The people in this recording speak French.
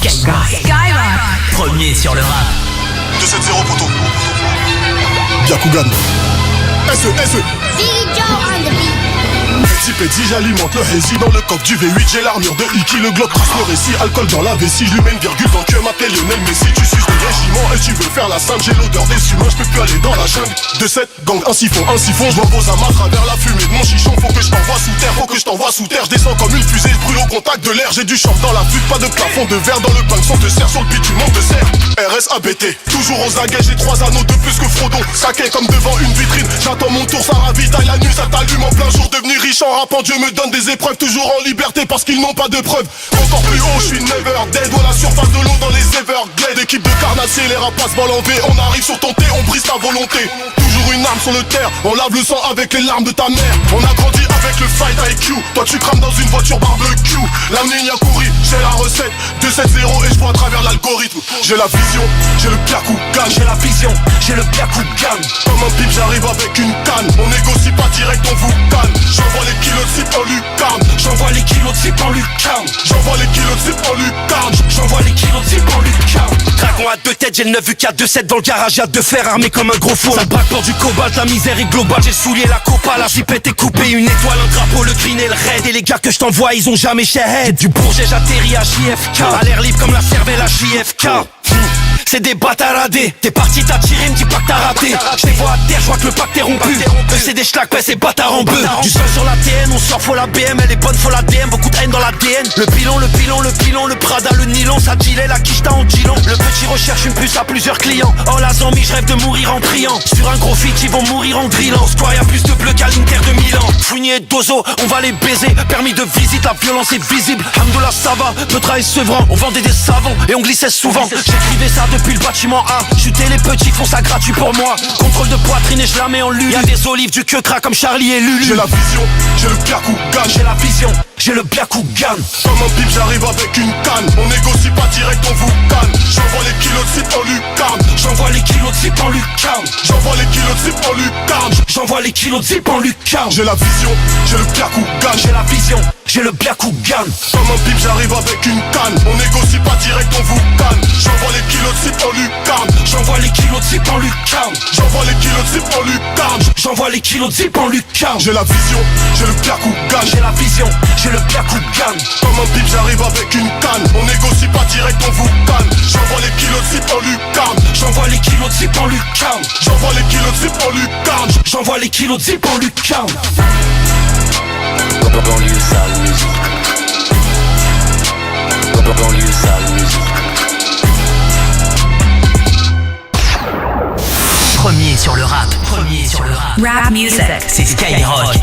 Skyrock. Premier sur le rap. 2-7-0 poteau. Byakugan. SE. Big Joe on the beat. Petit petit, j'alimente le hazy dans le coffre du V8. J'ai l'armure de Iki, le Glock trace le récit. Alcool dans la vessie, je lui mets une virgule dans le cul. M'appelle Lionel Messi, tu suces le régiment et tu veux faire la sainte. J'ai l'odeur des humains, je peux plus aller dans la jungle. 2-7, gang, un siphon, je m'oppose à ma travers la fumée de mon chichon. Faut que je t'envoie sous terre, je descends comme une fusée, je brûle au contact de l'air. J'ai du champ dans la fuite, pas de plafond de verre dans le pain. Son te serre sur le bitume, on te serre. RSABT, toujours aux aguets, j'ai 3 anneaux de plus que Frodon. Saqué comme devant une vitrine, j'attends mon tour, ça ravitaille la nuit, ça t'allume en plein jour. Devenir riche en rappant, Dieu me donne des épreuves, toujours en liberté parce qu'ils n'ont pas de preuves. Encore plus haut, je suis never dead, voilà la surface de l'eau dans les Everglades. Équipe de carnassiers, les rapaces volent en V. On arrive sur ton thé, on brise ta volonté. Toujours une arme sur le terre, on lave le sang avec les larmes de ta mère. On a grandi avec le fight IQ, toi tu crames dans une voiture barbecue. La Ninyakouri, j'ai la recette, 2-7-0 et je vois à travers l'algorithme. J'ai la vision, j'ai le Byakugan. J'ai la vision, j'ai le Byakugan. Comme un bip, j'arrive avec une canne. On négocie pas direct, on vous calme. J'envoie les kilos de zip en lucarne. J'envoie les kilos de zip en lucarne. J'envoie les kilos de zip en lucarne. J'envoie les kilos de zip en lucarne. Dragon à 2 têtes, j'ai le 9 UK 2-7 dans le garage, y'a 2 fers armés comme un gros four. Ça braque pour du cobalt, la misère est globale. J'ai souillé la copa, la zipette est coupée. Une étoile, un drapeau, le green et le red. Et les gars que je t'envoie, ils ont jamais shared. Du Bourget, j'atterris à JFK. À l'air libre comme la cervelle à JFK. C'est des bâtaradés. T'es parti, t'as tiré, me dis pas que t'as raté. Je les vois à terre, je vois que le pacte est rompu. Eux c'est des schlacs, ouais c'est bâtard en bœuf. Du sol sur la TN, on sort, faut la BM. Elle est bonne, faut la DM, beaucoup de haine dans l'ADN. Le pilon, le Prada, le nylon. Ça gilet, la quicheta en gilan. Le petit recherche une puce à plusieurs clients. Oh la zombie, je rêve de mourir en priant. Sur un gros feat, ils vont mourir en drillant. Square, y'a plus de bleu qu'à l'Inter de Milan. Fournier et Dozo, on va les baiser. Permis de visite, la violence est visible. Hamdoullah, ça va, Petra est sevrant. On vendait des savons et on glissait souvent. J'écrivais ça depuis le bâtiment A. Chuter les petits font ça gratuit pour moi. Contrôle de poitrine et je la mets en lulu. Y'a des olives, du queue-cras comme Charlie et Lulu. J'ai la vision, j'ai le Byakugan. J'ai la vision, j'ai le Byakugan. Comme un bip, j'arrive avec une canne. On négocie pas direct, on vous calme. J'envoie les kilos de zip en lucarne. J'envoie les kilos de zip en lucarne. J'envoie les kilos de zip en lucarne. J'envoie les kilos de zip en lucarne. J'ai la vision, j'ai le Byakugan. J'ai la vision, j'ai le Byakugan. Comme un bip, j'arrive avec une canne. On négocie pas direct, on vous calme. J'envoie les kilos de zip en lucarne. J'envoie les kilos de zip en lucarne. J'envoie les kilos de zip en lucarne. J'envoie les kilos de zip en lucarne. J'ai la vision, j'ai le Byakugan. J'ai la vision, j'ai le Byakugan. Comme un bip, j'arrive avec une canne. On négocie pas direct, on vous calme. J'envoie les kilos de zip en lucarne. J'envoie les kilos de zip en lucarne. J'envoie les kilos de zip en lucarne. J'envoie les kilos de zip en lucarne. Banlieue sale musique. Banlieue sale musique. Premier sur le rap. Premier sur le rap. Rap music. C'est Skyrock.